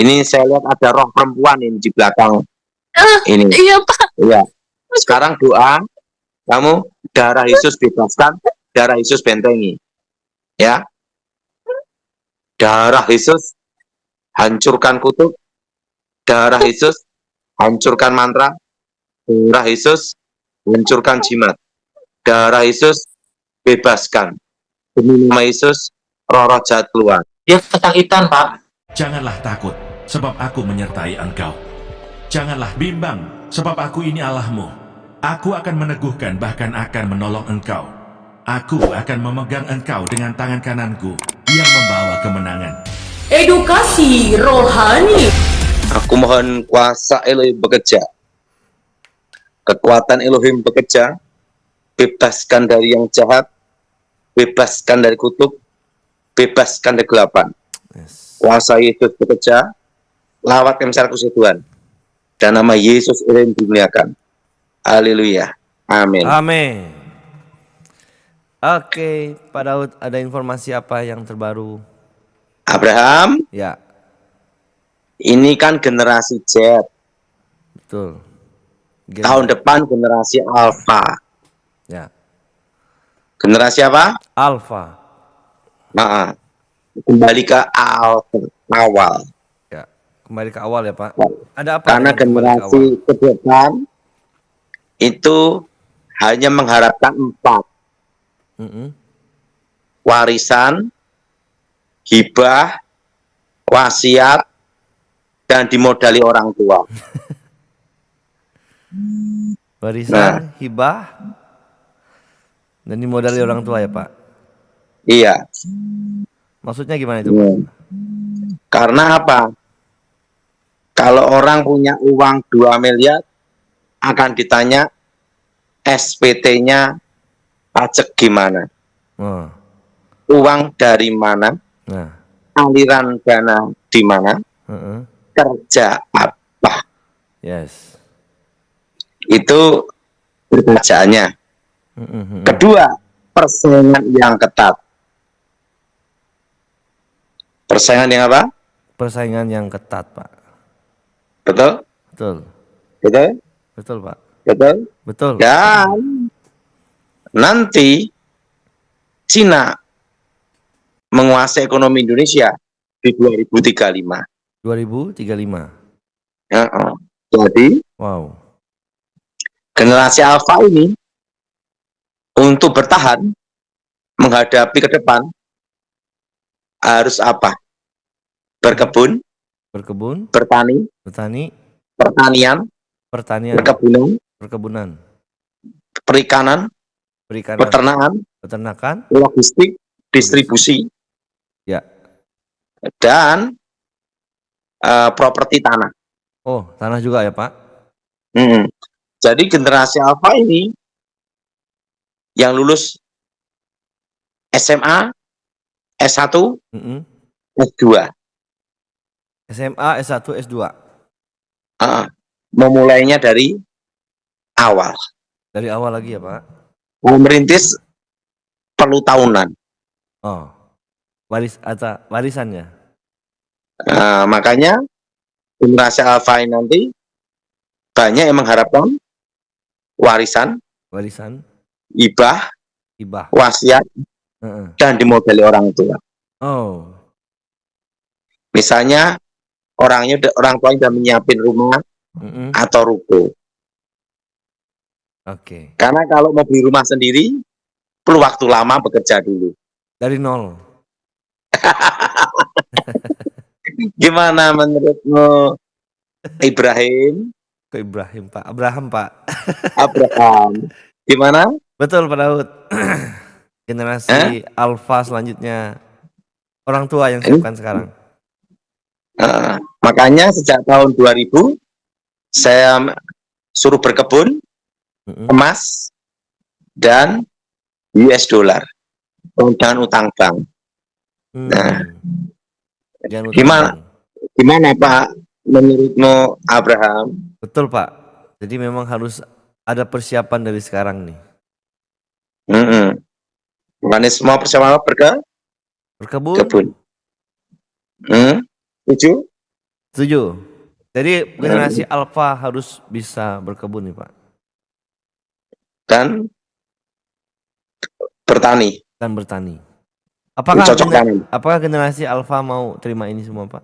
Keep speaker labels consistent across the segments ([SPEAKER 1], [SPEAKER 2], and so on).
[SPEAKER 1] Ini saya lihat ada roh perempuan ini di belakang ini.
[SPEAKER 2] Iya Pak.
[SPEAKER 1] Iya. Sekarang doa, kamu darah Yesus bebaskan, darah Yesus bentengi. Ya. Darah Yesus hancurkan kutuk, darah Yesus hancurkan mantra, darah Yesus hancurkan jimat, darah Yesus bebaskan. Demi nama Yesus, roh-roh jahat keluar. Dia ketakutan, Pak.
[SPEAKER 3] Janganlah takut, sebab aku menyertai engkau. Janganlah bimbang, sebab aku ini Allahmu. Aku akan meneguhkan, bahkan akan menolong engkau. Aku akan memegang engkau dengan tangan kananku yang membawa kemenangan.
[SPEAKER 2] Edukasi rohani.
[SPEAKER 1] Aku mohon kuasa Elohim bekerja. Kekuatan Elohim bekerja. Bebaskan dari yang jahat. Bebaskan dari kutuk. Bebaskan dari kegelapan. Kuasa Yesus bekerja. Lawat kemsar Tuhan. Dan nama Yesus Elohim dimuliakan. Haleluya. Amin.
[SPEAKER 4] Amin. Oke, Pak Daud, ada informasi apa yang terbaru?
[SPEAKER 1] Abraham,
[SPEAKER 4] Ya,
[SPEAKER 1] ini kan generasi Z.
[SPEAKER 4] betul.
[SPEAKER 1] Tahun depan generasi Alpha.
[SPEAKER 4] Ya,
[SPEAKER 1] Generasi apa?
[SPEAKER 4] Alpha.
[SPEAKER 1] Nah, kembali ke awal.
[SPEAKER 4] Ya, kembali ke awal ya Pak. Ada apa?
[SPEAKER 1] Karena
[SPEAKER 4] dengan kembali ke awal?
[SPEAKER 1] generasi ke depan itu hanya mengharapkan 4. Warisan, hibah, wasiat, dan dimodali orang tua.
[SPEAKER 4] Warisan, hibah, dan dimodali orang tua ya Pak.
[SPEAKER 1] Iya.
[SPEAKER 4] Maksudnya gimana itu Pak?
[SPEAKER 1] Karena apa? Kalau orang punya uang 2 miliar, akan ditanya SPT-nya pajak gimana? Uang dari mana? Aliran dana di mana? Kerja apa?
[SPEAKER 4] Yes.
[SPEAKER 1] Itu pertanyaannya. Kedua, persaingan yang ketat. Persaingan yang apa?
[SPEAKER 4] Persaingan yang ketat Pak.
[SPEAKER 1] Betul?
[SPEAKER 4] Betul.
[SPEAKER 1] Betul?
[SPEAKER 4] Betul Pak.
[SPEAKER 1] Betul?
[SPEAKER 4] Betul.
[SPEAKER 1] Dan nanti Cina menguasai ekonomi Indonesia di 2035.
[SPEAKER 4] 2035.
[SPEAKER 1] Jadi,
[SPEAKER 4] wow.
[SPEAKER 1] Generasi Alpha ini untuk bertahan menghadapi ke depan harus apa? Berkebun, bertani, pertanian,
[SPEAKER 4] perkebunan,
[SPEAKER 1] perikanan, peternakan, logistik, distribusi,
[SPEAKER 4] ya,
[SPEAKER 1] dan properti tanah.
[SPEAKER 4] Oh, tanah juga ya Pak?
[SPEAKER 1] Jadi generasi Alpha ini yang lulus SMA, S1, S2.
[SPEAKER 4] SMA, S1, S2.
[SPEAKER 1] Memulainya dari awal.
[SPEAKER 4] Dari awal lagi ya Pak?
[SPEAKER 1] Mau merintis perlu tahunan.
[SPEAKER 4] Oh, warisannya.
[SPEAKER 1] Makanya generasi Alpha ini nanti banyak yang mengharapkan warisan, hibah, wasiat, dan dimodali orang tua.
[SPEAKER 4] Oh.
[SPEAKER 1] Misalnya orang tua sudah menyiapin rumah atau ruko.
[SPEAKER 4] Oke.
[SPEAKER 1] Karena kalau mau beli rumah sendiri perlu waktu lama bekerja dulu.
[SPEAKER 4] Dari nol.
[SPEAKER 1] Gimana menurutmu Ibrahim?
[SPEAKER 4] Ke Ibrahim Pak. Abraham Pak.
[SPEAKER 1] Abraham. Gimana?
[SPEAKER 4] Betul Pak Daud. Generasi Alpha selanjutnya orang tua yang siapkan sekarang.
[SPEAKER 1] Makanya sejak tahun 2000 saya suruh berkebun, emas, dan US dollar. Jangan utang bank. Nah, gimana Pak menurutmu Abraham?
[SPEAKER 4] Betul Pak. Jadi memang harus ada persiapan dari sekarang nih.
[SPEAKER 1] Makanya semua persiapan berkebun. Setuju?
[SPEAKER 4] Setuju. Jadi generasi alfa harus bisa berkebun nih Pak.
[SPEAKER 1] Dan bertani.
[SPEAKER 4] Dan bertani.
[SPEAKER 1] Cocok tanam.
[SPEAKER 4] Apakah generasi alfa mau terima ini semua Pak?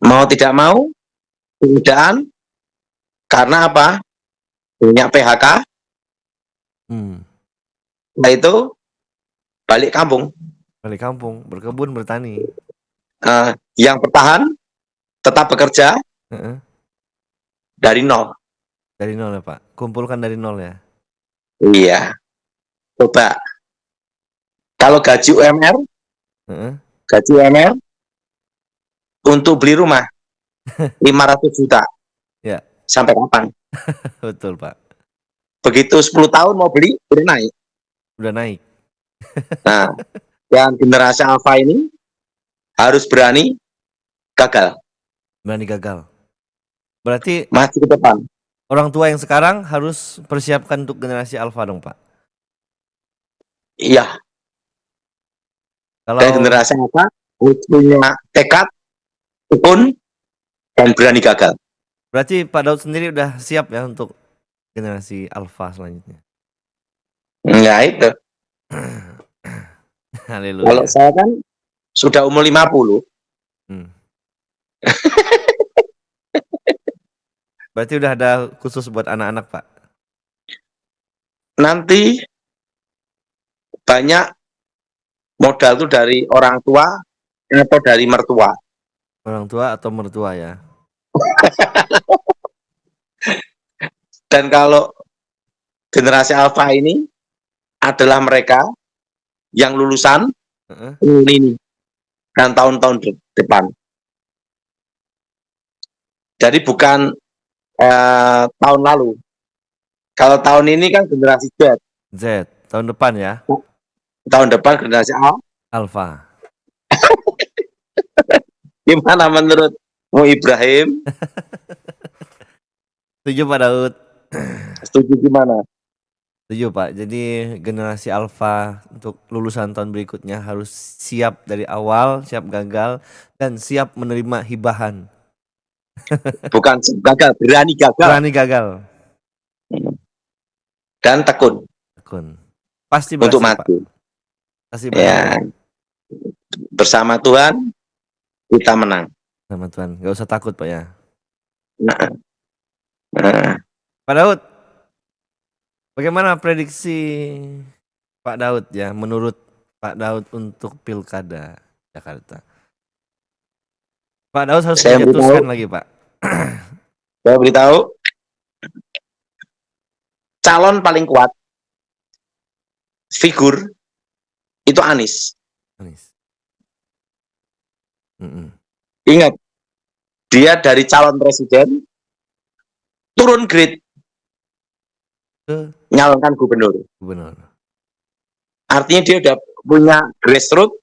[SPEAKER 1] Mau tidak mau, perbedaan karena apa? Banyak PHK. Nah itu balik kampung.
[SPEAKER 4] Balik kampung, berkebun, bertani.
[SPEAKER 1] Yang bertahan tetap bekerja dari nol.
[SPEAKER 4] Dari nol ya Pak. Kumpulkan dari nol ya.
[SPEAKER 1] Iya. Coba kalau gaji UMR, untuk beli rumah 500 juta.
[SPEAKER 4] Ya.
[SPEAKER 1] Sampai kapan?
[SPEAKER 4] Betul Pak.
[SPEAKER 1] Begitu 10 tahun mau beli, udah naik.
[SPEAKER 4] Udah naik.
[SPEAKER 1] Nah, yang generasi alpha ini harus berani gagal.
[SPEAKER 4] Berani gagal. Berarti
[SPEAKER 1] maju ke depan.
[SPEAKER 4] Orang tua yang sekarang harus persiapkan untuk generasi alpha dong Pak.
[SPEAKER 1] Iya.
[SPEAKER 4] Kalau
[SPEAKER 1] generasi alpha punya tekad, tekun, dan berani gagal.
[SPEAKER 4] Berarti Pak Daud sendiri udah siap ya untuk generasi alpha selanjutnya?
[SPEAKER 1] Enggak itu.
[SPEAKER 4] Haleluya.
[SPEAKER 1] Kalau saya kan sudah umur 50.
[SPEAKER 4] Berarti udah ada khusus buat anak-anak Pak?
[SPEAKER 1] Nanti banyak modal tuh dari orang tua atau dari mertua.
[SPEAKER 4] Orang tua atau mertua ya.
[SPEAKER 1] Dan kalau generasi alpha ini adalah mereka yang lulusan ini dan tahun-tahun depan. Jadi bukan tahun lalu. Kalau tahun ini kan generasi Z.
[SPEAKER 4] Z, tahun depan ya.
[SPEAKER 1] Tahun depan generasi
[SPEAKER 4] alpha.
[SPEAKER 1] Gimana menurutmu Ibrahim?
[SPEAKER 4] Setuju Pak Daud?
[SPEAKER 1] Setuju gimana?
[SPEAKER 4] Setuju Pak. Jadi generasi alpha untuk lulusan tahun berikutnya harus siap dari awal, siap gagal, dan siap menerima hibahan.
[SPEAKER 1] Bukan gagal, berani gagal.
[SPEAKER 4] Berani gagal.
[SPEAKER 1] Dan tekun.
[SPEAKER 4] Tekun. Pasti berhasil,
[SPEAKER 1] untuk maju.
[SPEAKER 4] Pak. Pasti berhasil. Ya.
[SPEAKER 1] Bersama Tuhan kita menang.
[SPEAKER 4] Sama Tuhan, nggak usah takut Pak ya.
[SPEAKER 1] Nah.
[SPEAKER 4] Pak Daud, bagaimana prediksi Pak Daud ya, menurut Pak Daud untuk Pilkada Jakarta? Pak Daud harus menjatuhkan lagi Pak.
[SPEAKER 1] Saya beritahu, calon paling kuat figur itu Anies. Ingat, dia dari calon presiden turun grade nyalonkan gubernur. Artinya dia udah punya grassroots,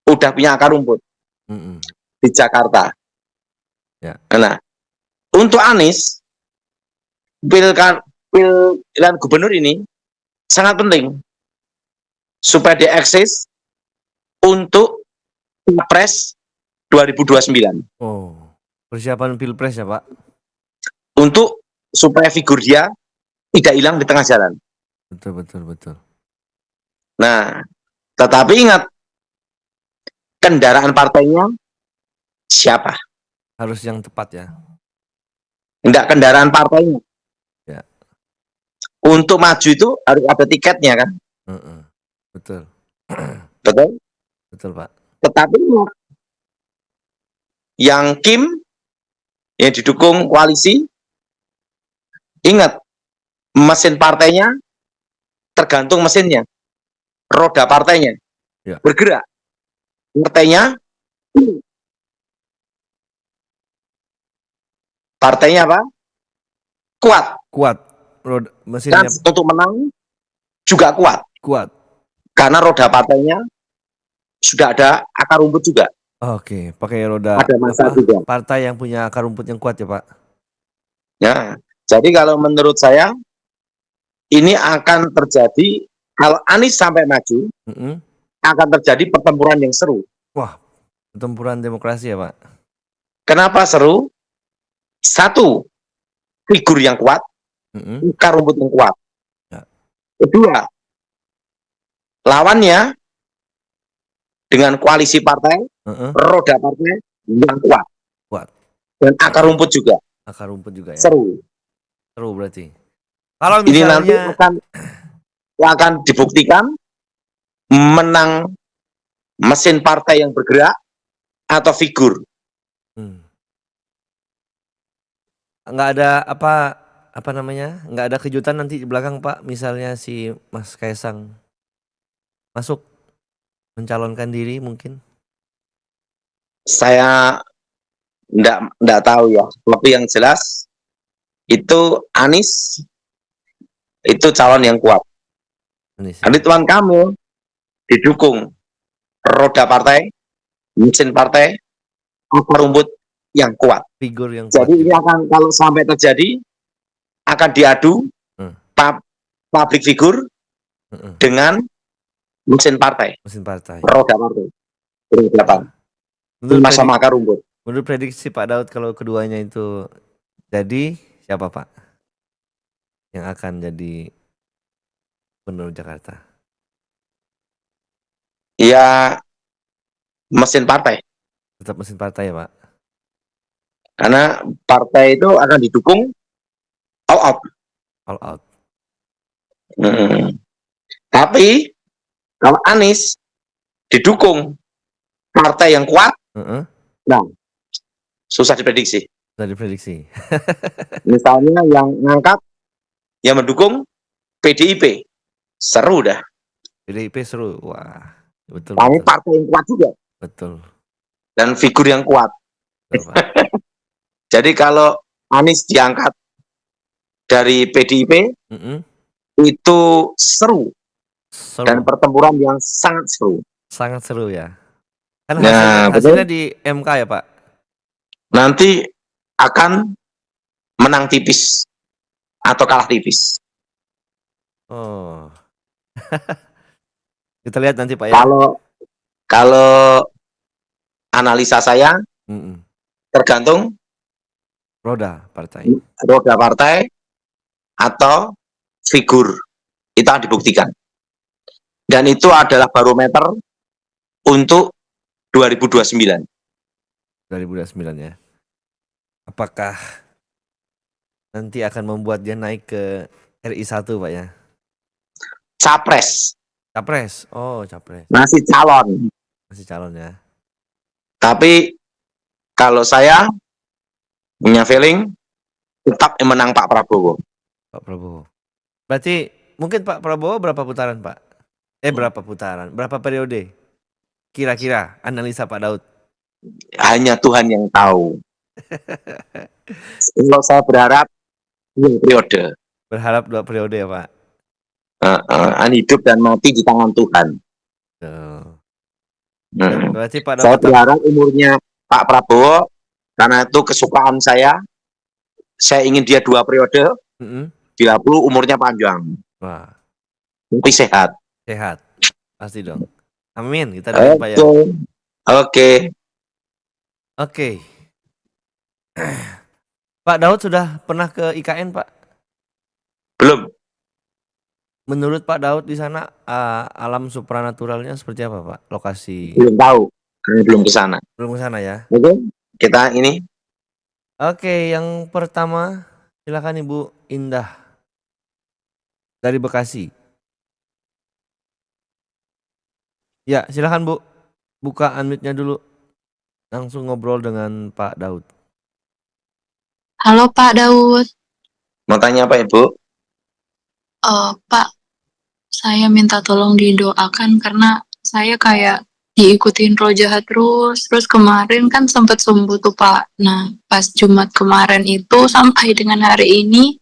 [SPEAKER 1] udah punya akar rumput di Jakarta.
[SPEAKER 4] Ya.
[SPEAKER 1] Nah, untuk Anies pilihan gubernur ini sangat penting supaya dia eksis untuk Pilpres 2029.
[SPEAKER 4] Oh, persiapan Pilpres ya Pak?
[SPEAKER 1] Untuk supaya figur dia tidak hilang di tengah jalan.
[SPEAKER 4] Betul.
[SPEAKER 1] Nah, tetapi ingat, kendaraan partainya siapa?
[SPEAKER 4] Harus yang tepat ya.
[SPEAKER 1] Enggak, kendaraan partainya.
[SPEAKER 4] Ya.
[SPEAKER 1] Untuk maju itu harus ada tiketnya kan?
[SPEAKER 4] Betul. Betul Pak.
[SPEAKER 1] Tetapi yang Kim yang didukung koalisi, ingat, mesin partainya tergantung mesinnya, roda partainya bergerak, partainya apa? Kuat,
[SPEAKER 4] roda mesinnya.
[SPEAKER 1] Dan untuk menang juga kuat, karena roda partainya sudah ada akar rumput juga.
[SPEAKER 4] Oke, pakai roda
[SPEAKER 1] ada masa juga.
[SPEAKER 4] Partai yang punya akar rumput yang kuat ya Pak.
[SPEAKER 1] Ya, jadi kalau menurut saya ini akan terjadi kalau Anies sampai maju, akan terjadi pertempuran yang seru.
[SPEAKER 4] Wah, Pertempuran demokrasi ya, Pak?
[SPEAKER 1] Kenapa seru? Satu, figur yang kuat,
[SPEAKER 4] Mm-mm.
[SPEAKER 1] akar rumput yang kuat.
[SPEAKER 4] Ya.
[SPEAKER 1] Kedua, lawannya dengan koalisi partai,
[SPEAKER 4] Heeh.
[SPEAKER 1] roda partai yang kuat.
[SPEAKER 4] Kuat.
[SPEAKER 1] Dan akar rumput juga.
[SPEAKER 4] Akar rumput juga ya.
[SPEAKER 1] Seru.
[SPEAKER 4] Seru berarti. Kalau
[SPEAKER 1] Ini nanti
[SPEAKER 4] misalnya
[SPEAKER 1] akan dibuktikan menang mesin partai yang bergerak atau figur.
[SPEAKER 4] nggak ada apa namanya, nggak ada kejutan nanti di belakang, Pak, misalnya si Mas Kaisang masuk mencalonkan diri mungkin.
[SPEAKER 1] Saya enggak tahu ya. Tapi yang jelas itu Anies itu calon yang kuat.
[SPEAKER 4] Anies.
[SPEAKER 1] Ridwan Kamil didukung roda partai, mesin partai, akar rumput yang kuat.
[SPEAKER 4] Figur yang
[SPEAKER 1] Jadi
[SPEAKER 4] kuat.
[SPEAKER 1] ini akan kalau sampai terjadi akan diadu public figure dengan mesin partai,
[SPEAKER 4] mesin partai,
[SPEAKER 1] roda partai, berhadapan sama akar rumput.
[SPEAKER 4] Menurut prediksi Pak Daud, kalau keduanya itu jadi, siapa Pak yang akan jadi gubernur Jakarta?
[SPEAKER 1] Ya mesin partai.
[SPEAKER 4] Tetap mesin partai ya Pak?
[SPEAKER 1] Karena partai itu akan didukung all out.
[SPEAKER 4] All out.
[SPEAKER 1] Tapi kalau Anies didukung partai yang kuat, nah susah diprediksi.
[SPEAKER 4] Susah diprediksi.
[SPEAKER 1] Misalnya yang ngangkat, yang mendukung PDIP, seru dah.
[SPEAKER 4] PDIP seru, wah betul.
[SPEAKER 1] Ini partai yang kuat juga.
[SPEAKER 4] Betul.
[SPEAKER 1] Dan figur yang kuat.
[SPEAKER 4] Betul,
[SPEAKER 1] Jadi kalau Anies diangkat dari PDIP, itu seru. Dan pertempuran yang sangat seru.
[SPEAKER 4] Sangat seru ya. Kan hasilnya di MK ya Pak?
[SPEAKER 1] Nanti akan menang tipis atau kalah tipis.
[SPEAKER 4] Oh. Kita lihat nanti Pak ya.
[SPEAKER 1] Kalau analisa saya tergantung
[SPEAKER 4] roda partai
[SPEAKER 1] atau figur itu akan dibuktikan. Dan itu adalah barometer untuk 2029.
[SPEAKER 4] 2029 ya. Apakah nanti akan membuat dia naik ke RI 1 Pak ya?
[SPEAKER 1] Capres.
[SPEAKER 4] Oh capres.
[SPEAKER 1] Masih calon
[SPEAKER 4] ya.
[SPEAKER 1] Tapi kalau saya punya feeling tetap yang menang Pak Prabowo.
[SPEAKER 4] Berarti mungkin Pak Prabowo berapa putaran Pak? Berapa periode? Kira-kira analisa Pak Daud.
[SPEAKER 1] Hanya Tuhan yang tahu. Kalau saya berharap 2 periode.
[SPEAKER 4] Berharap 2 periode ya Pak?
[SPEAKER 1] Hidup dan mati di tangan Tuhan.
[SPEAKER 4] Berarti Pak Daud
[SPEAKER 1] saya berharap umurnya Pak Prabowo, karena itu kesukaan saya ingin dia 2 periode, bila perlu umurnya panjang.
[SPEAKER 4] Wah.
[SPEAKER 1] Tapi sehat.
[SPEAKER 4] Pasti dong. Amin, kita doain Pak ya. Oke. Pak Daud sudah pernah ke IKN Pak?
[SPEAKER 1] Belum.
[SPEAKER 4] Menurut Pak Daud di sana alam supranaturalnya seperti apa Pak? Lokasi?
[SPEAKER 1] Belum tahu, karena belum ke sana.
[SPEAKER 4] Belum ke sana ya.
[SPEAKER 1] Oke, kita ini.
[SPEAKER 4] Oke, yang pertama silakan Ibu Indah dari Bekasi. Ya, silakan Bu. Buka unmute-nya dulu. Langsung ngobrol dengan Pak Daud.
[SPEAKER 5] Halo Pak Daud.
[SPEAKER 1] Mau tanya apa Ibu?
[SPEAKER 5] Pak, saya minta tolong didoakan karena saya kayak diikutin roh jahat terus kemarin kan sempat sembuh tuh Pak. Nah, pas Jumat kemarin itu sampai dengan hari ini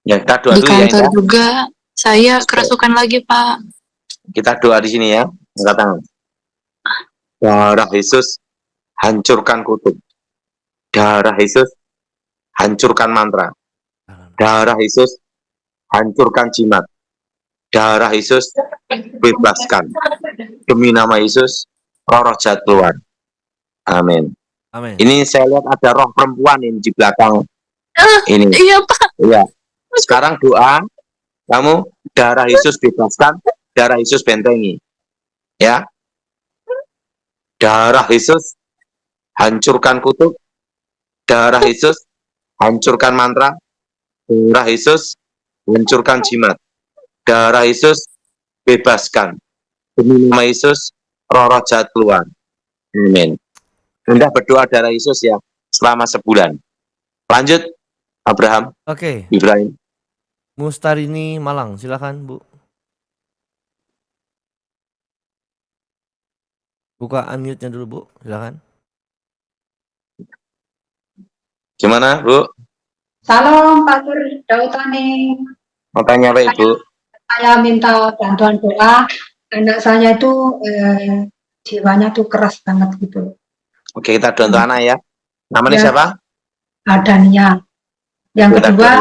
[SPEAKER 1] ya, kita doa
[SPEAKER 5] di
[SPEAKER 1] dulu
[SPEAKER 5] kantor
[SPEAKER 1] ya,
[SPEAKER 5] juga saya kerasukan lagi Pak.
[SPEAKER 1] Kita doa di sini ya. Angkat tangan. Darah Yesus hancurkan kutub. Darah Yesus hancurkan mantra. Darah Yesus hancurkan jimat. Darah Yesus bebaskan. Demi nama Yesus, roh jahat keluar. Amin.
[SPEAKER 4] Amin.
[SPEAKER 1] Ini saya lihat ada roh perempuan ini di belakang ini.
[SPEAKER 5] Iya Pak.
[SPEAKER 1] Iya. Sekarang doa, kamu darah Yesus bebaskan, darah Yesus bentengi. Ya. Darah Yesus hancurkan kutuk, darah Yesus hancurkan mantra, darah Yesus hancurkan jimat, darah Yesus bebaskan. Demi nama Yesus, roh-roh jahat keluar. Amin. Anda berdoa darah Yesus ya selama sebulan. Lanjut, Abraham,
[SPEAKER 4] Oke,
[SPEAKER 1] Ibrahim.
[SPEAKER 4] Mustarini Malang, silakan Bu. Buka unmute-nya dulu Bu, silakan.
[SPEAKER 1] Gimana, Bu?
[SPEAKER 6] Salam Pak Tur Dautani.
[SPEAKER 1] Mau tanya apa, Ibu?
[SPEAKER 6] Saya minta bantuan doa. Anak saya itu jiwanya tuh keras banget gitu.
[SPEAKER 1] Oke, kita doa untuk anak ya. Namanya
[SPEAKER 6] Ya.
[SPEAKER 1] siapa?
[SPEAKER 6] Adanya. Yang
[SPEAKER 1] Kita
[SPEAKER 6] kedua,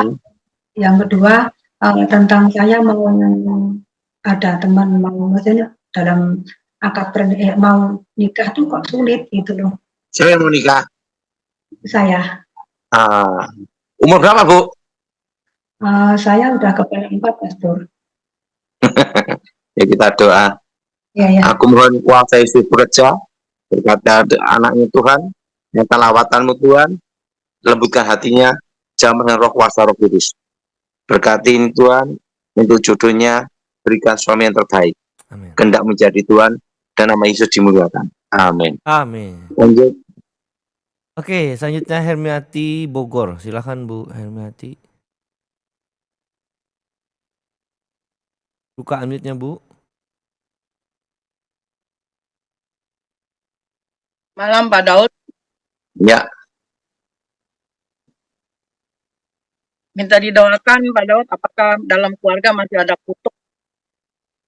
[SPEAKER 1] doain.
[SPEAKER 6] tentang saya mau ada teman mau maksudnya dalam akad mau nikah tuh kok sulit gitu loh.
[SPEAKER 1] Siapa yang mau nikah?
[SPEAKER 6] Saya
[SPEAKER 1] Umur berapa, Bu?
[SPEAKER 6] saya udah kepala 4 Mas Tur.
[SPEAKER 1] Ya, kita doa.
[SPEAKER 6] Ya.
[SPEAKER 1] Aku mohon kuasa Yesus bekerja, berkati anaknya Tuhan, nyata lawatanmu Tuhan, lembutkan hatinya, jamah dengan roh kuasa roh kudus. Berkati ini Tuhan, untuk jodohnya, berikan suami yang terbaik.
[SPEAKER 4] Amin.
[SPEAKER 1] Kehendak menjadi Tuhan, dan nama Yesus dimuliakan. Amin.
[SPEAKER 4] Amin.
[SPEAKER 1] Lanjut.
[SPEAKER 4] Oke, selanjutnya Hermiati Bogor. Silakan Bu Hermiati. Buka unmute-nya Bu.
[SPEAKER 7] Malam Pak Daud,
[SPEAKER 1] Ya,
[SPEAKER 7] minta didoakan Pak Daud, apakah dalam keluarga masih ada kutuk?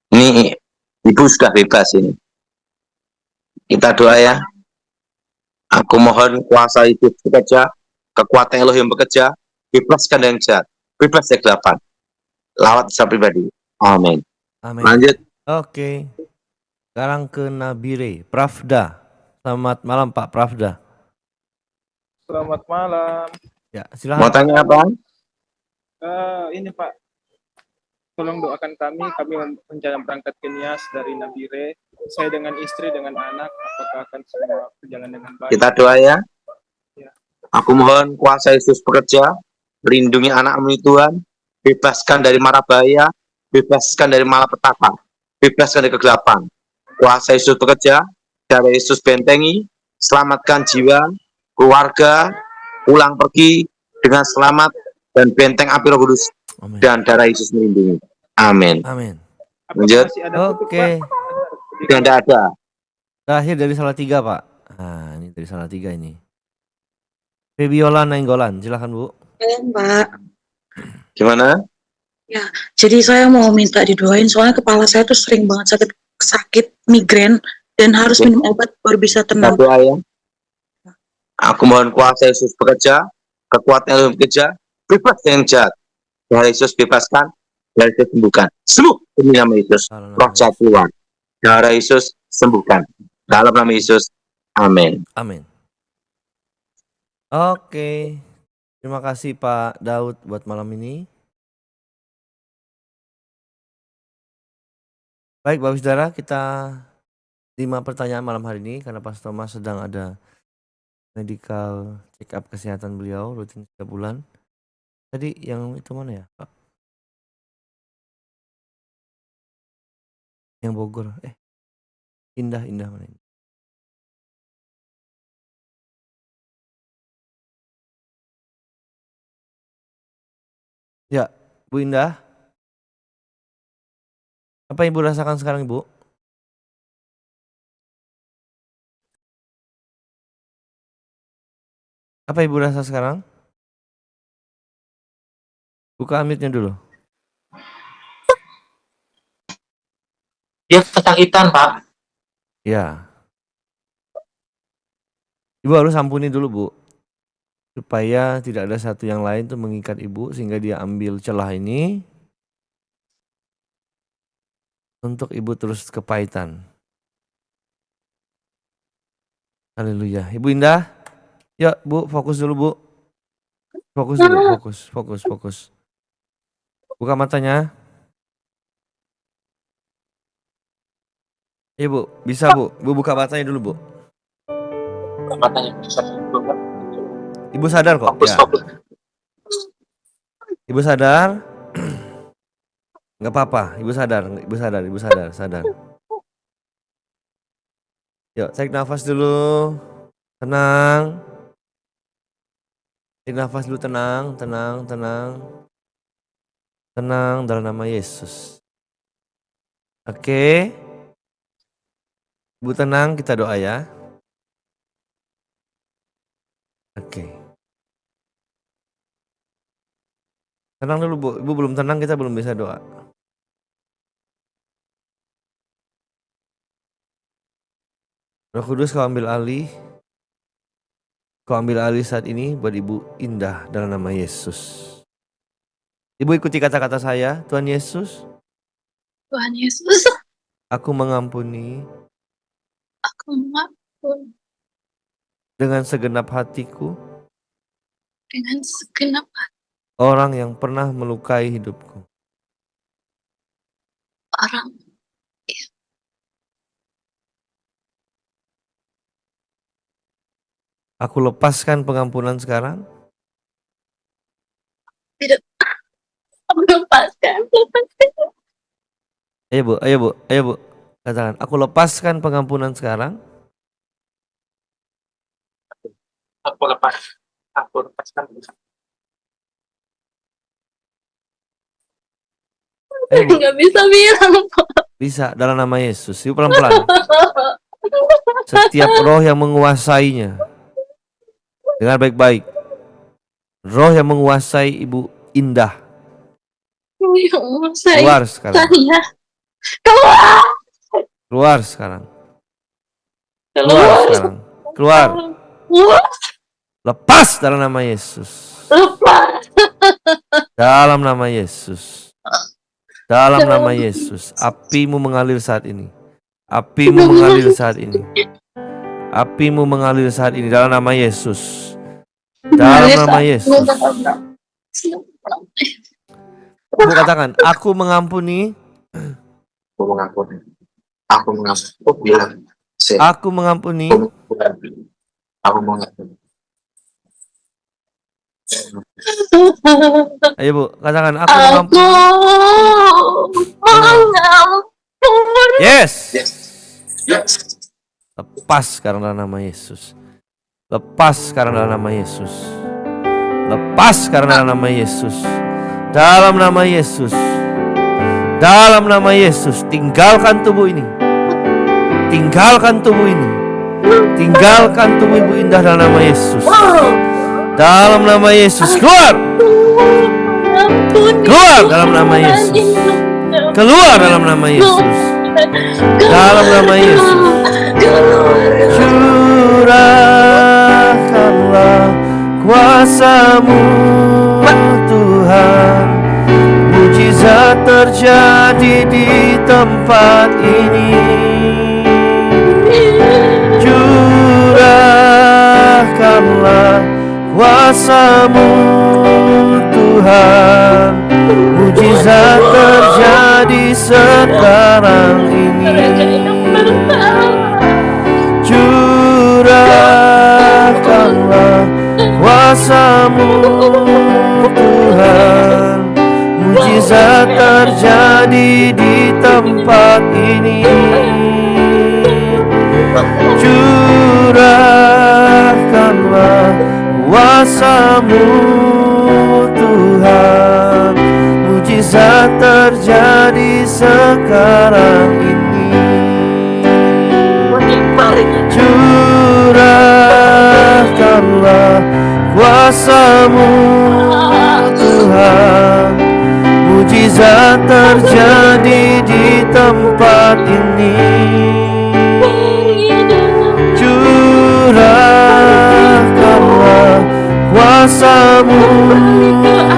[SPEAKER 1] ini Ibu sudah bebas ini. Kita doa ya. Aku mohon kuasa itu bekerja, kekuatan Elohim bekerja, bebaskan yang jahat, bebas dari kegelapan. Lawat saya pribadi. Amin.
[SPEAKER 4] Amin.
[SPEAKER 1] Lanjut.
[SPEAKER 4] Oke. Sekarang ke Nabire, Pravda. Selamat malam Pak Pravda.
[SPEAKER 8] Selamat malam.
[SPEAKER 4] Ya,
[SPEAKER 1] Mau
[SPEAKER 4] silakan.
[SPEAKER 1] tanya apa?
[SPEAKER 8] Ini Pak, tolong doakan kami rencana berangkat ke Nias dari Nabire. Saya dengan istri, dengan anak, apakah akan semua berjalan dengan baik?
[SPEAKER 1] Kita doa ya.
[SPEAKER 8] Ya.
[SPEAKER 1] Aku mohon kuasa Yesus bekerja, lindungi anakmu Tuhan, bebaskan dari mara bahaya, bebaskan dari malapetaka, bebaskan dari kegelapan. Kuasa Yesus bekerja, darah Yesus bentengi, selamatkan jiwa, keluarga, pulang pergi dengan selamat, dan benteng api Roh Kudus,
[SPEAKER 4] Amin.
[SPEAKER 1] dan darah Yesus melindungi. Amin.
[SPEAKER 4] Amin.
[SPEAKER 8] Apakah
[SPEAKER 1] Lanjut.
[SPEAKER 8] masih ada kutuk,
[SPEAKER 4] Oke.
[SPEAKER 8] Pak?
[SPEAKER 1] Sudah tidak ada.
[SPEAKER 4] Terakhir dari Salatiga Pak. Nah, ini dari Salatiga ini. Febiola Nainggolan, silakan Bu.
[SPEAKER 9] Mbak,
[SPEAKER 1] Gimana?
[SPEAKER 9] jadi saya mau minta didoain soalnya kepala saya tuh sering banget sakit migrain dan harus
[SPEAKER 1] Oke.
[SPEAKER 9] minum obat baru bisa
[SPEAKER 1] Kita
[SPEAKER 9] tenang.
[SPEAKER 1] doa ya. Aku mohon kuasa Yesus bekerja, kekuatan Elohim bekerja, bebas yang jahat. Darah Yesus bebaskan, darah Yesus sembuhkan. Sembuh demi nama Yesus. Roh jahat keluar. Darah Yesus sembuhkan. Dalam nama Yesus. Amin.
[SPEAKER 4] Amin. Oke. Terima kasih Pak Daud buat malam ini. Baik Bapak Saudara, kita 5 pertanyaan malam hari ini karena Pastor Thomas sedang ada medical check up kesehatan beliau rutin setiap bulan. Tadi yang itu mana ya Pak? Yang Bogor. Indah mana ini? Ya, Bu Indah. Apa Ibu rasakan sekarang Ibu? Apa Ibu rasa sekarang? Buka unmute-nya dulu.
[SPEAKER 10] Dia kesakitan, Pak.
[SPEAKER 4] Ya. Ibu harus ampuni dulu Bu. Supaya tidak ada satu yang lain tuh mengikat Ibu sehingga dia ambil celah ini untuk Ibu terus kepahitan. Haleluya. Ibu Indah, yuk Bu, fokus dulu Bu. Fokus dulu, fokus. Buka matanya. Iya Bu, bisa Bu. Bu buka matanya dulu Bu.
[SPEAKER 1] Matanya
[SPEAKER 4] Ibu sadar kok. Ya. Ibu sadar. Nggak apa-apa. Ibu sadar. Yuk, tarik nafas dulu. Tenang. Tarik nafas dulu, tenang. Tenang dalam nama Yesus. Oke. Ibu tenang, kita doa ya. Oke. Tenang dulu Bu. Ibu belum tenang, kita belum bisa doa. Roh Kudus, kau ambil alih. Kau ambil alih saat ini buat Ibu Indah dalam nama Yesus. Ibu ikuti kata-kata saya. Tuhan Yesus, aku mengampuni dengan segenap hatiku orang yang pernah melukai hidupku. Aku lepaskan pengampunan sekarang. Ayo Bu. Katakan, aku lepaskan pengampunan sekarang.
[SPEAKER 1] Aku lepaskan.
[SPEAKER 5] Nggak bisa bilang.
[SPEAKER 4] Bisa dalam nama Yesus. Yuk pelan-pelan. Setiap roh yang menguasainya, dengar baik-baik. Roh yang menguasai Ibu Indah, keluar sekarang. Keluar sekarang. Lepas dalam nama Yesus. Dalam nama Yesus. Apimu mengalir saat ini. Apimu mengalir saat ini dalam nama Yesus. Dalam nama Yesus. Ibu katakan, aku mengampuni. Aku mengampuni. Ayo Bu, katakan, aku mengampuni. Yes. Lepas sekarang dalam nama Yesus. Lepas sekarang dalam nama Yesus. Dalam nama Yesus, tinggalkan tubuh ini. Tinggalkan tubuh Ibu Indah dalam nama Yesus. Dalam nama Yesus, keluar dalam nama Yesus. Keluar dalam nama Yesus. Dalam nama Yesus. Curahkanlah kuasa-Mu Tuhan. Mujizat terjadi di tempat ini. Curahkanlah kuasa-Mu Tuhan. Mujizat terjadi sekarang ini. Curahkanlah kuasa-Mu Tuhan. Mujizat terjadi di tempat ini. Curahkanlah kuasa-Mu Tuhan. Mujizat terjadi sekarang ini. Curahkanlah kuasa-Mu Tuhan. Mujizat terjadi di tempat ini. Curahkanlah kuasa-Mu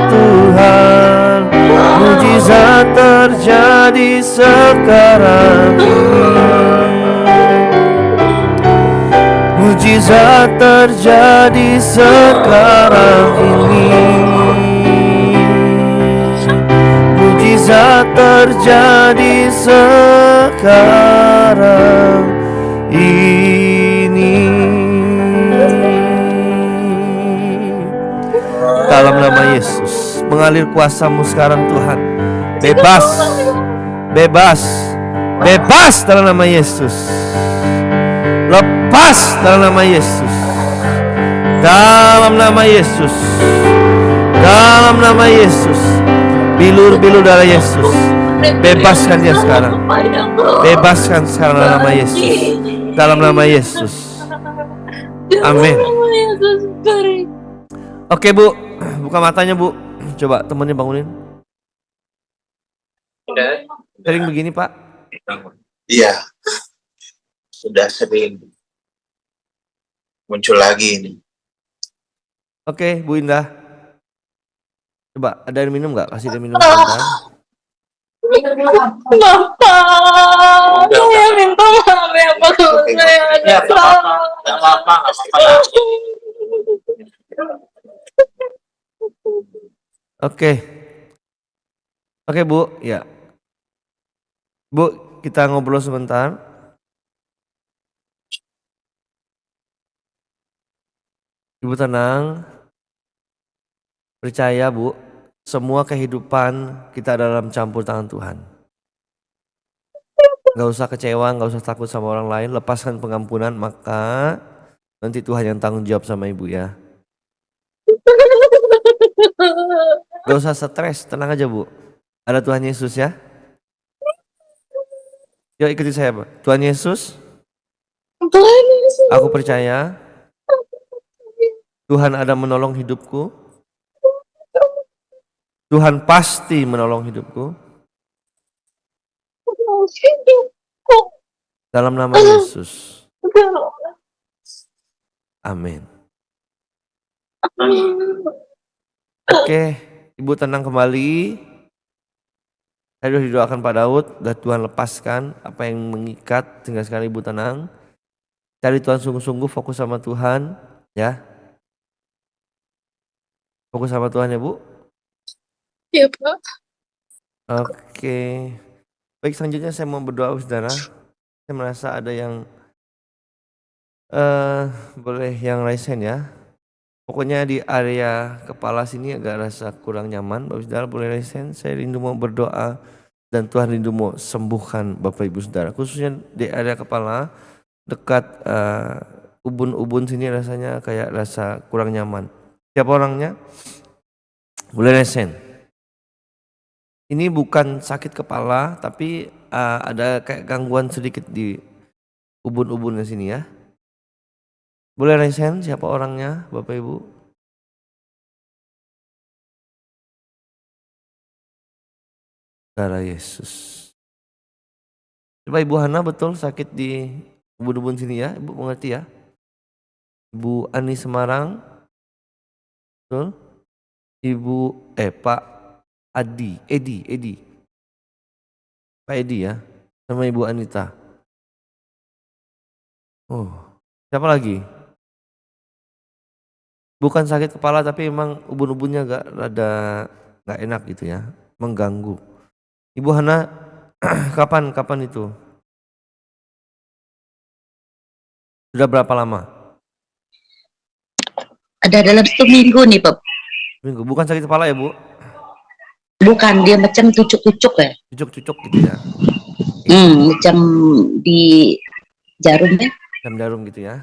[SPEAKER 4] Tuhan. Mujizat terjadi sekarang ini. Mujizat terjadi sekarang ini. Mujizat terjadi sekarang ini. Dalam nama Yesus, mengalir kuasa-Mu sekarang Tuhan. Bebas, bebas, bebas dalam nama Yesus. Lepas dalam nama Yesus. Dalam nama Yesus. Dalam nama Yesus. Bilur-bilur darah Yesus. Bebaskan dia sekarang. Bebaskan sekarang dalam nama Yesus. Dalam nama Yesus. Amin. Oke Bu, buka matanya Bu. Coba temennya bangunin. Sering begini Pak?
[SPEAKER 10] Iya, sudah sering muncul lagi ini.
[SPEAKER 4] Oke Bu Indah. Coba ada air minum nggak? Kasih air minum sebentar.
[SPEAKER 5] Bapak, saya minta maaf ya Pak kalau saya ada salah.
[SPEAKER 10] Nggak apa-apa.
[SPEAKER 4] Oke. Oke Bu, ya. Bu, kita ngobrol sebentar. Ibu tenang. Percaya Bu, semua kehidupan kita dalam campur tangan Tuhan. Gak usah kecewa, gak usah takut sama orang lain. Lepaskan pengampunan, maka nanti Tuhan yang tanggung jawab sama Ibu ya. Gak usah stres, tenang aja Bu. Ada Tuhan Yesus ya. Yuk ikuti saya Pak. Tuhan Yesus, aku percaya Tuhan ada menolong hidupku. Tuhan pasti menolong hidupku. Dalam nama Yesus. Amin. Oke, Ibu tenang kembali. Saya sudah didoakan Pak Daud, dan Tuhan lepaskan apa yang mengikat, sehingga sekarang Ibu tenang. Cari Tuhan sungguh-sungguh, fokus sama Tuhan, ya. Fokus sama Tuhan ya Bu.
[SPEAKER 5] Iya Pak.
[SPEAKER 4] Oke. Baik, selanjutnya saya mau berdoa saudara. Saya merasa ada yang boleh yang raise hand ya. Pokoknya di area kepala sini agak rasa kurang nyaman. Bapak saudara boleh raise hand. Saya rindu mau berdoa dan Tuhan rindu mau sembuhkan Bapak Ibu saudara. Khususnya di area kepala dekat ubun-ubun sini rasanya kayak rasa kurang nyaman. Siapa orangnya? Boleh raise hand. Ini bukan sakit kepala, tapi ada kayak gangguan sedikit di ubun-ubunnya sini ya. Boleh raise hand, siapa orangnya Bapak Ibu? Darah Yesus. Coba Ibu Hana betul sakit di ubun-ubun sini ya, Ibu mengerti ya? Ibu Ani Semarang, betul? Ibu Pak Edi, Pak Edi ya, sama Ibu Anita. Oh, siapa lagi? Bukan sakit kepala tapi emang ubun-ubunnya agak rada nggak enak gitu ya, mengganggu. Ibu Hana, kapan itu? Sudah berapa lama?
[SPEAKER 9] Ada dalam 1 minggu nih Pak.
[SPEAKER 4] Minggu. Bukan sakit kepala ya Bu?
[SPEAKER 9] Bukan, dia macam tucuk-tucuk ya.
[SPEAKER 4] Tucuk-tucuk gitu ya?
[SPEAKER 9] Macam di jarum ya.
[SPEAKER 4] Jam jarum gitu ya?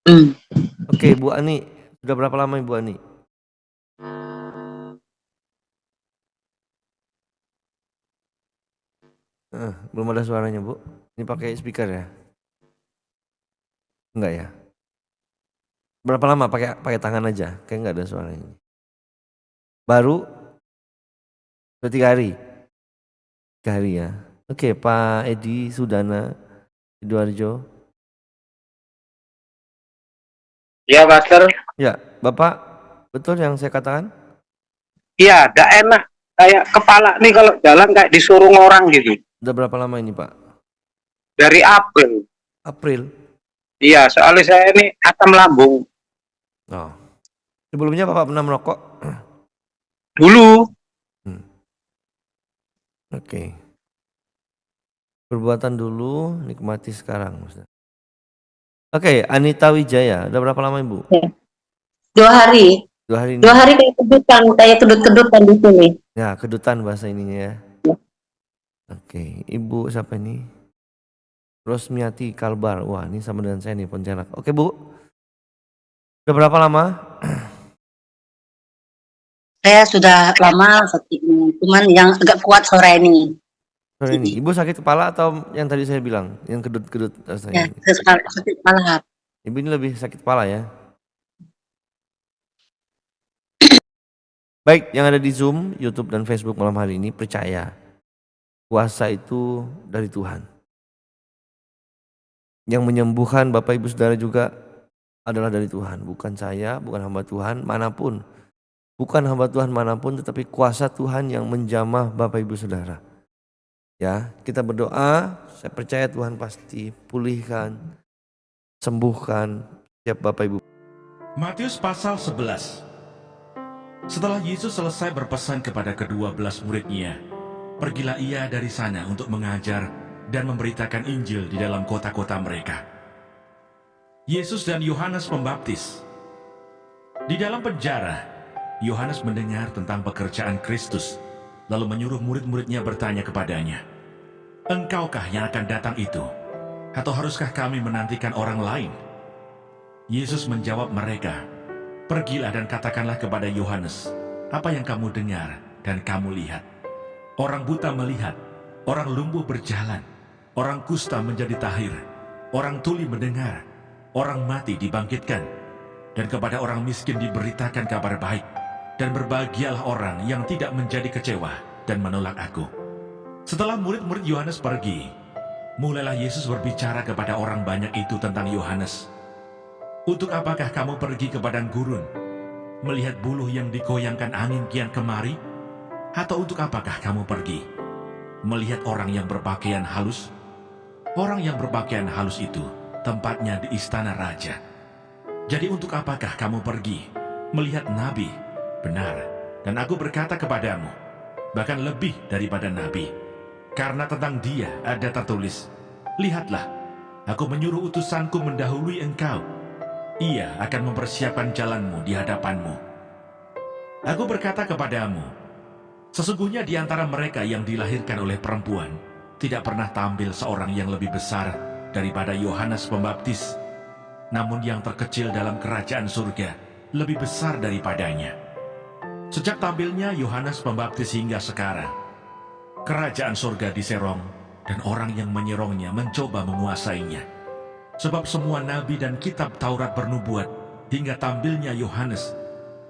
[SPEAKER 9] Hmm.
[SPEAKER 4] Oke, Bu Ani, sudah berapa lama Ibu Ani? Belum ada suaranya Bu. Ini pakai speaker ya? Enggak ya? Berapa lama pakai tangan aja? Kayak enggak ada suaranya. Baru 3 hari. 3 hari ya. Oke, Pak Edi Sudana Sidoarjo.
[SPEAKER 11] Ya, Pastor.
[SPEAKER 4] Ya, Bapak, betul yang saya katakan?
[SPEAKER 11] Iya, gak enak. Kayak kepala nih kalau jalan kayak disuruh orang gitu.
[SPEAKER 4] Udah berapa lama ini Pak?
[SPEAKER 11] Dari April.
[SPEAKER 4] April?
[SPEAKER 11] Iya, soalnya saya ini asam lambung.
[SPEAKER 4] Oh. Sebelumnya Bapak pernah merokok?
[SPEAKER 11] Dulu.
[SPEAKER 4] Oke. Perbuatan dulu, nikmati sekarang. Oke, Anita Wijaya. Udah berapa lama Ibu?
[SPEAKER 12] 2 hari.
[SPEAKER 4] 2 hari ini.
[SPEAKER 12] 2 hari kayak kedut-kedutan di sini.
[SPEAKER 4] Ya, kedutan bahasa ininya ya. Oke, Ibu siapa ini? Rosmiati Kalbar. Wah, ini sama dengan saya nih, Pontianak. Oke, Bu. Udah berapa lama?
[SPEAKER 12] Saya sudah lama, cuman yang agak kuat sore ini.
[SPEAKER 4] Sore ini. Ibu sakit kepala atau yang tadi saya bilang, yang kedut-kedut rasanya?
[SPEAKER 12] Ya, sakit kepala.
[SPEAKER 4] Ibu ini lebih sakit kepala ya. Baik, yang ada di Zoom, YouTube dan Facebook malam hari ini percaya puasa itu dari Tuhan. Yang menyembuhkan Bapak Ibu Saudara juga adalah dari Tuhan, bukan saya, bukan hamba Tuhan manapun. Bukan hamba Tuhan manapun, tetapi kuasa Tuhan yang menjamah Bapak Ibu Saudara. Ya, kita berdoa, saya percaya Tuhan pasti pulihkan, sembuhkan setiap Bapak Ibu.
[SPEAKER 3] Matius pasal 11. Setelah Yesus selesai berpesan kepada ke-12 muridnya, pergilah ia dari sana untuk mengajar dan memberitakan Injil di dalam kota-kota mereka. Yesus dan Yohanes Pembaptis. Di dalam penjara, Yohanes mendengar tentang pekerjaan Kristus, lalu menyuruh murid-muridnya bertanya kepadanya, "Engkaukah yang akan datang itu? Atau haruskah kami menantikan orang lain?" Yesus menjawab mereka, "Pergilah dan katakanlah kepada Yohanes apa yang kamu dengar dan kamu lihat. Orang buta melihat, orang lumpuh berjalan, orang kusta menjadi tahir, orang tuli mendengar, orang mati dibangkitkan, dan kepada orang miskin diberitakan kabar baik, dan berbahagialah orang yang tidak menjadi kecewa dan menolak aku." Setelah murid-murid Yohanes pergi, mulailah Yesus berbicara kepada orang banyak itu tentang Yohanes. "Untuk apakah kamu pergi ke padang gurun, melihat buluh yang digoyangkan angin kian kemari? Atau untuk apakah kamu pergi, melihat orang yang berpakaian halus? Orang yang berpakaian halus itu tempatnya di istana raja. Jadi untuk apakah kamu pergi, melihat nabi? Benar, dan aku berkata kepadamu, bahkan lebih daripada nabi. Karena tentang dia ada tertulis, 'Lihatlah, aku menyuruh utusanku mendahului engkau. Ia akan mempersiapkan jalanmu di hadapanmu.' Aku berkata kepadamu, sesungguhnya di antara mereka yang dilahirkan oleh perempuan, tidak pernah tampil seorang yang lebih besar daripada Yohanes Pembaptis. Namun yang terkecil dalam kerajaan surga lebih besar daripadanya. Sejak tampilnya Yohanes Pembaptis hingga sekarang, kerajaan surga diserong dan orang yang menyerongnya mencoba menguasainya. Sebab semua nabi dan kitab Taurat bernubuat hingga tampilnya Yohanes.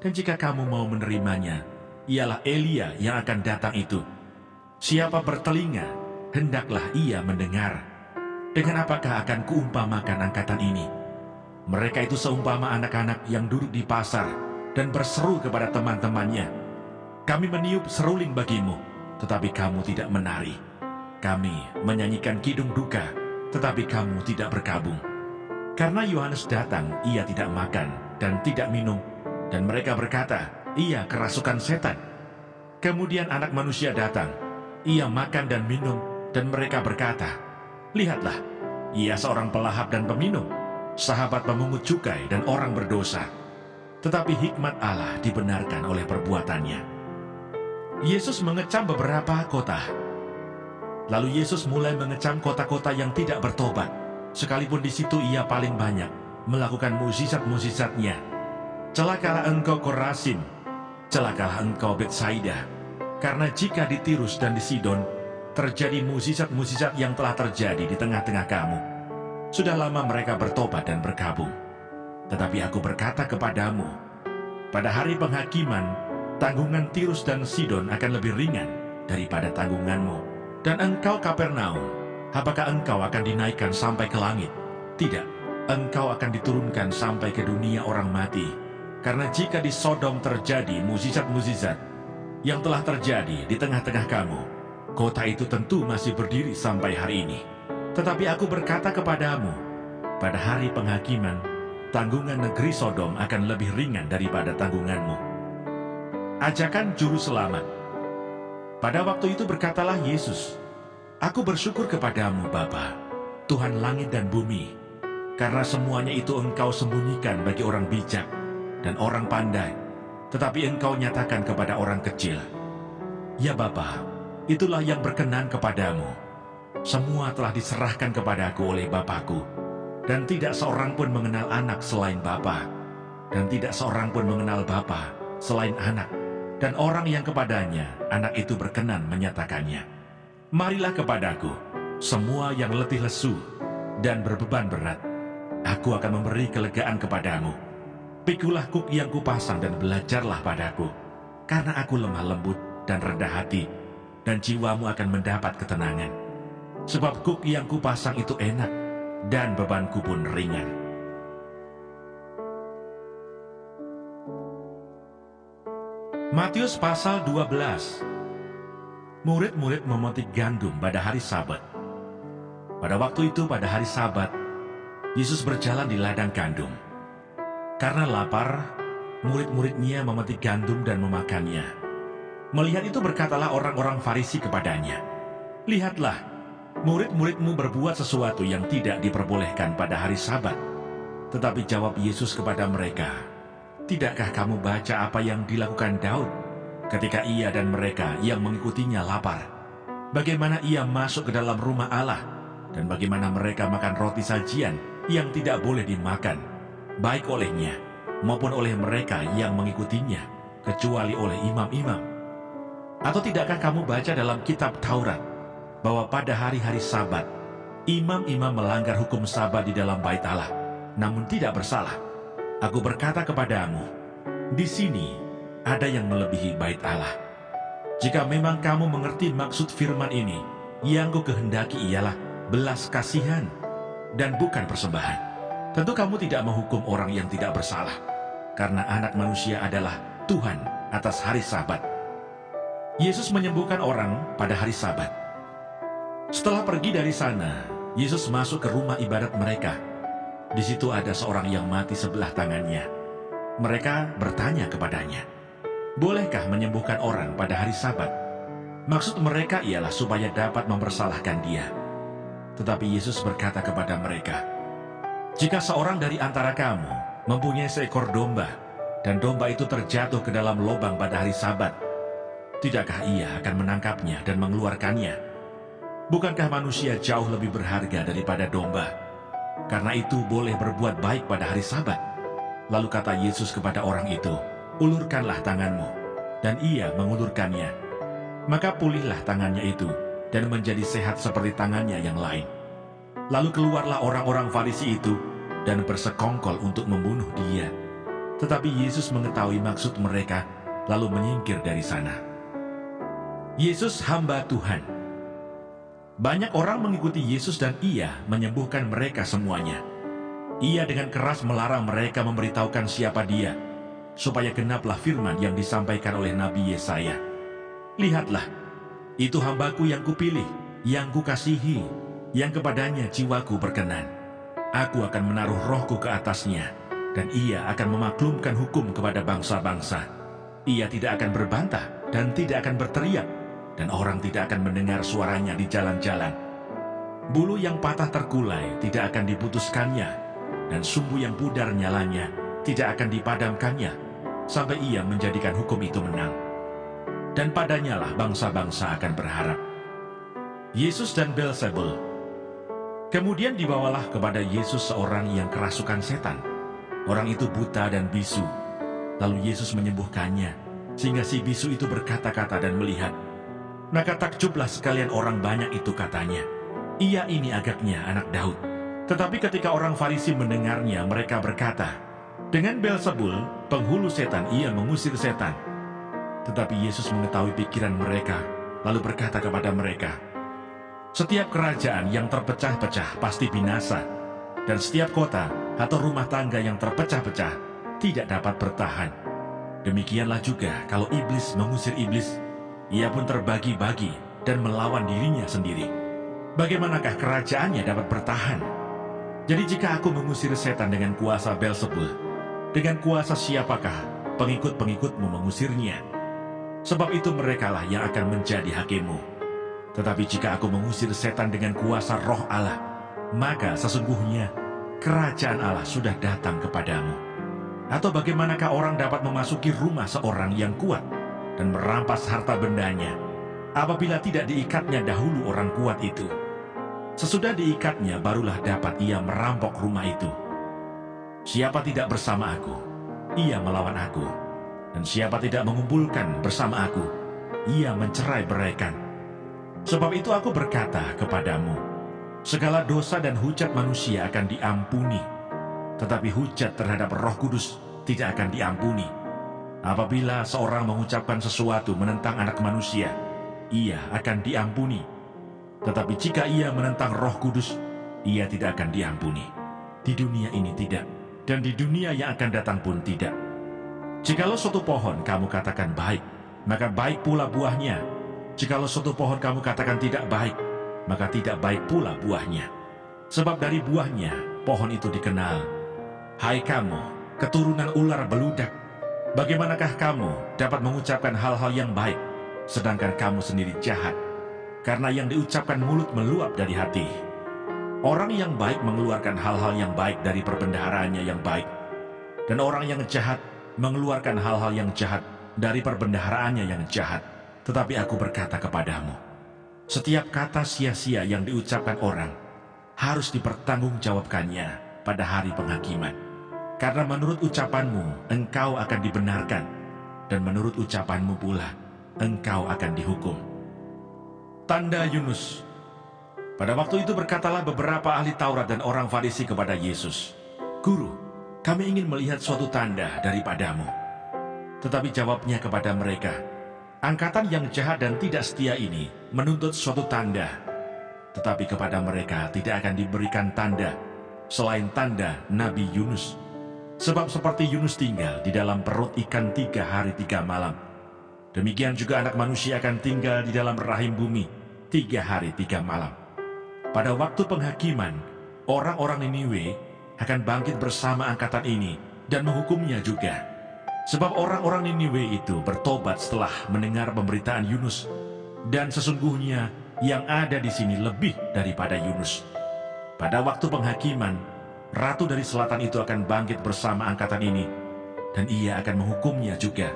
[SPEAKER 3] Dan jika kamu mau menerimanya, ialah Elia yang akan datang itu. Siapa bertelinga, hendaklah ia mendengar. Dengan apakah akan kuumpamakan angkatan ini? Mereka itu seumpama anak-anak yang duduk di pasar dan berseru kepada teman-temannya, 'Kami meniup seruling bagimu, tetapi kamu tidak menari. Kami menyanyikan kidung duka, tetapi kamu tidak berkabung.' Karena Yohanes datang, ia tidak makan dan tidak minum, dan mereka berkata, 'Ia kerasukan setan.' Kemudian Anak Manusia datang, ia makan dan minum, dan mereka berkata, 'Lihatlah, ia seorang pelahap dan peminum, sahabat pemungut cukai dan orang berdosa.' Tetapi hikmat Allah dibenarkan oleh perbuatannya." Yesus mengecam beberapa kota. Lalu Yesus mulai mengecam kota-kota yang tidak bertobat, sekalipun di situ ia paling banyak melakukan mukjizat-mukjizatnya. "Celakalah engkau Korazim, celakalah engkau Betsaida, karena jika di Tirus dan di Sidon terjadi mukjizat-mukjizat yang telah terjadi di tengah-tengah kamu, sudah lama mereka bertobat dan berkabung. Tetapi aku berkata kepadamu, pada hari penghakiman, tanggungan Tirus dan Sidon akan lebih ringan daripada tanggunganmu. Dan engkau Kapernaum, apakah engkau akan dinaikkan sampai ke langit? Tidak, engkau akan diturunkan sampai ke dunia orang mati. Karena jika di Sodom terjadi mukjizat-mukjizat yang telah terjadi di tengah-tengah kamu, kota itu tentu masih berdiri sampai hari ini. Tetapi aku berkata kepadamu, pada hari penghakiman, tanggungan negeri Sodom akan lebih ringan daripada tanggunganmu. Ajakan Juru Selamat. Pada waktu itu berkatalah Yesus, "Aku bersyukur kepadamu Bapa, Tuhan langit dan bumi, karena semuanya itu Engkau sembunyikan bagi orang bijak dan orang pandai, tetapi Engkau nyatakan kepada orang kecil. Ya Bapa, itulah yang berkenan kepadamu. Semua telah diserahkan kepadaku oleh Bapakku, dan tidak seorang pun mengenal anak selain Bapa, dan tidak seorang pun mengenal Bapa selain anak, dan orang yang kepadanya anak itu berkenan menyatakannya. Marilah kepadaku, semua yang letih lesu dan berbeban berat, aku akan memberi kelegaan kepadamu. Pikulah kuk yang kupasang dan belajarlah padaku, karena aku lemah lembut dan rendah hati, dan jiwamu akan mendapat ketenangan. Sebab kuk yang kupasang itu enak, dan bebanku pun ringan." Matius pasal 12. Murid-murid memetik gandum pada hari Sabat. Pada waktu itu, pada hari Sabat, Yesus berjalan di ladang gandum. Karena lapar, murid-muridnya memetik gandum dan memakannya. Melihat itu berkatalah orang-orang Farisi kepadanya, "Lihatlah, murid-muridmu berbuat sesuatu yang tidak diperbolehkan pada hari Sabat." Tetapi jawab Yesus kepada mereka, "Tidakkah kamu baca apa yang dilakukan Daud ketika ia dan mereka yang mengikutinya lapar? Bagaimana ia masuk ke dalam rumah Allah, dan bagaimana mereka makan roti sajian yang tidak boleh dimakan, baik olehnya maupun oleh mereka yang mengikutinya, kecuali oleh imam-imam? Atau tidakkah kamu baca dalam kitab Taurat bahwa pada hari-hari Sabat, imam-imam melanggar hukum Sabat di dalam bait Allah, namun tidak bersalah? Aku berkata kepadamu, di sini ada yang melebihi bait Allah. Jika memang kamu mengerti maksud firman ini, yang ku kehendaki ialah belas kasihan dan bukan persembahan. Tentu kamu tidak menghukum orang yang tidak bersalah, karena Anak Manusia adalah Tuhan atas hari Sabat." Yesus menyembuhkan orang pada hari Sabat. Setelah pergi dari sana, Yesus masuk ke rumah ibadat mereka. Di situ ada seorang yang mati sebelah tangannya. Mereka bertanya kepadanya, "Bolehkah menyembuhkan orang pada hari Sabat?" Maksud mereka ialah supaya dapat mempersalahkan dia. Tetapi Yesus berkata kepada mereka, "Jika seorang dari antara kamu mempunyai seekor domba, dan domba itu terjatuh ke dalam lubang pada hari Sabat, tidakkah ia akan menangkapnya dan mengeluarkannya? Bukankah manusia jauh lebih berharga daripada domba? Karena itu boleh berbuat baik pada hari Sabat." Lalu kata Yesus kepada orang itu, "Ulurkanlah tanganmu." Dan ia mengulurkannya. Maka pulihlah tangannya itu, dan menjadi sehat seperti tangannya yang lain. Lalu keluarlah orang-orang Farisi itu, dan bersekongkol untuk membunuh dia. Tetapi Yesus mengetahui maksud mereka, lalu menyingkir dari sana. Yesus hamba Tuhan. Banyak orang mengikuti Yesus dan ia menyembuhkan mereka semuanya. Ia dengan keras melarang mereka memberitahukan siapa dia, supaya genaplah firman yang disampaikan oleh Nabi Yesaya. "Lihatlah, itu hambaku yang kupilih, yang kukasihi, yang kepadanya jiwaku berkenan. Aku akan menaruh rohku ke atasnya, dan ia akan memaklumkan hukum kepada bangsa-bangsa. Ia tidak akan berbantah dan tidak akan berteriak, dan orang tidak akan mendengar suaranya di jalan-jalan. Bulu yang patah terkulai tidak akan diputuskannya, dan sumbu yang pudar nyalanya tidak akan dipadamkannya, sampai ia menjadikan hukum itu menang. Dan padanyalah bangsa-bangsa akan berharap." Yesus dan Beelzebul. Kemudian dibawalah kepada Yesus seorang yang kerasukan setan. Orang itu buta dan bisu. Lalu Yesus menyembuhkannya, sehingga si bisu itu berkata-kata dan melihat. Maka takjublah sekalian orang banyak itu, katanya, "Ia ini agaknya anak Daud." Tetapi ketika orang Farisi mendengarnya, mereka berkata, "Dengan Beelzebul, penghulu setan, ia mengusir setan." Tetapi Yesus mengetahui pikiran mereka, lalu berkata kepada mereka, "Setiap kerajaan yang terpecah-pecah pasti binasa, dan setiap kota atau rumah tangga yang terpecah-pecah tidak dapat bertahan. Demikianlah juga kalau iblis mengusir iblis, ia pun terbagi-bagi dan melawan dirinya sendiri. Bagaimanakah kerajaannya dapat bertahan? Jadi jika aku mengusir setan dengan kuasa Beelzebul, dengan kuasa siapakah pengikut-pengikutmu mengusirnya? Sebab itu merekalah yang akan menjadi hakimmu. Tetapi jika aku mengusir setan dengan kuasa Roh Allah, maka sesungguhnya kerajaan Allah sudah datang kepadamu. Atau bagaimanakah orang dapat memasuki rumah seorang yang kuat dan merampas harta bendanya, apabila tidak diikatnya dahulu orang kuat itu? Sesudah diikatnya barulah dapat ia merampok rumah itu. Siapa tidak bersama aku, ia melawan aku. Dan siapa tidak mengumpulkan bersama aku, ia mencerai-beraikan. Sebab itu aku berkata kepadamu, segala dosa dan hujat manusia akan diampuni, tetapi hujat terhadap Roh Kudus tidak akan diampuni. Apabila seorang mengucapkan sesuatu menentang anak manusia, ia akan diampuni. Tetapi jika ia menentang Roh Kudus, ia tidak akan diampuni. Di dunia ini tidak, dan di dunia yang akan datang pun tidak. Jikalau suatu pohon kamu katakan baik, maka baik pula buahnya. Jikalau suatu pohon kamu katakan tidak baik, maka tidak baik pula buahnya. Sebab dari buahnya pohon itu dikenal. Hai kamu, keturunan ular beludak, bagaimanakah kamu dapat mengucapkan hal-hal yang baik, sedangkan kamu sendiri jahat? Karena yang diucapkan mulut meluap dari hati. Orang yang baik mengeluarkan hal-hal yang baik dari perbendaharaannya yang baik, dan orang yang jahat mengeluarkan hal-hal yang jahat dari perbendaharaannya yang jahat. Tetapi aku berkata kepadamu, setiap kata sia-sia yang diucapkan orang harus dipertanggungjawabkannya pada hari penghakiman. Karena menurut ucapanmu engkau akan dibenarkan, dan menurut ucapanmu pula engkau akan dihukum. Tanda Yunus. Pada waktu itu berkatalah beberapa ahli Taurat dan orang Farisi kepada Yesus, Guru, kami ingin melihat suatu tanda daripadamu. Tetapi jawabnya kepada mereka, angkatan yang jahat dan tidak setia ini menuntut suatu tanda. Tetapi kepada mereka tidak akan diberikan tanda selain tanda Nabi Yunus. Sebab seperti Yunus tinggal di dalam perut ikan 3 hari 3 malam, demikian juga anak manusia akan tinggal di dalam rahim bumi 3 hari 3 malam. Pada waktu penghakiman, orang-orang Niniwe akan bangkit bersama angkatan ini dan menghukumnya juga. Sebab orang-orang Niniwe itu bertobat setelah mendengar pemberitaan Yunus. Dan sesungguhnya yang ada di sini lebih daripada Yunus. Pada waktu penghakiman, Ratu dari Selatan itu akan bangkit bersama angkatan ini, dan ia akan menghukumnya juga.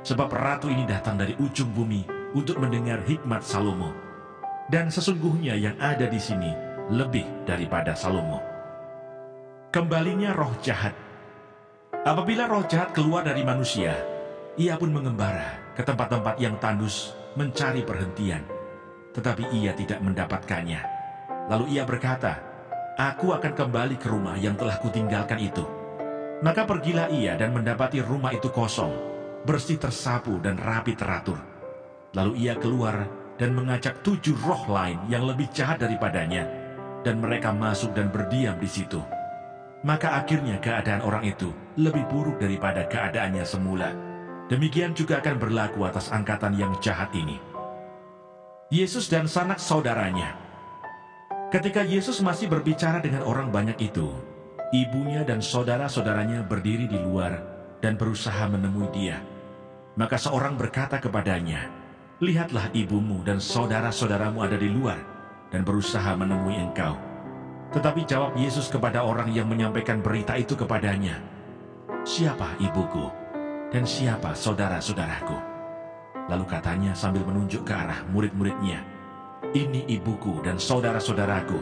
[SPEAKER 3] Sebab Ratu ini datang dari ujung bumi untuk mendengar hikmat Salomo. Dan sesungguhnya yang ada di sini lebih daripada Salomo. Kembalinya roh jahat. Apabila roh jahat keluar dari manusia, ia pun mengembara ke tempat-tempat yang tandus mencari perhentian. Tetapi ia tidak mendapatkannya. Lalu ia berkata, aku akan kembali ke rumah yang telah kutinggalkan itu. Maka pergilah ia dan mendapati rumah itu kosong, bersih tersapu dan rapi teratur. Lalu ia keluar dan mengajak 7 roh lain yang lebih jahat daripadanya, dan mereka masuk dan berdiam di situ. Maka akhirnya keadaan orang itu lebih buruk daripada keadaannya semula. Demikian juga akan berlaku atas angkatan yang jahat ini. Yesus dan sanak saudaranya. Ketika Yesus masih berbicara dengan orang banyak itu, ibunya dan saudara-saudaranya berdiri di luar dan berusaha menemui dia. Maka seorang berkata kepadanya, lihatlah ibumu dan saudara-saudaramu ada di luar dan berusaha menemui engkau. Tetapi jawab Yesus kepada orang yang menyampaikan berita itu kepadanya, siapa ibuku dan siapa saudara-saudaraku? Lalu katanya sambil menunjuk ke arah murid-muridnya, ini ibuku dan saudara-saudaraku.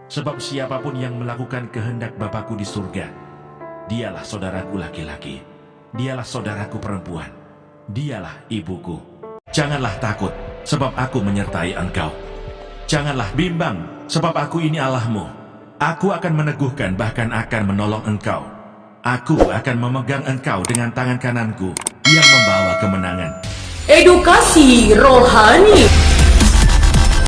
[SPEAKER 3] Sebab siapapun yang melakukan kehendak Bapakku di surga, dialah saudaraku laki-laki, dialah saudaraku perempuan, dialah ibuku. Janganlah takut, sebab aku menyertai engkau. Janganlah bimbang, sebab aku ini Allahmu. Aku akan meneguhkan, bahkan akan menolong engkau. Aku akan memegang engkau dengan tangan kananku yang membawa kemenangan.
[SPEAKER 2] Edukasi rohani.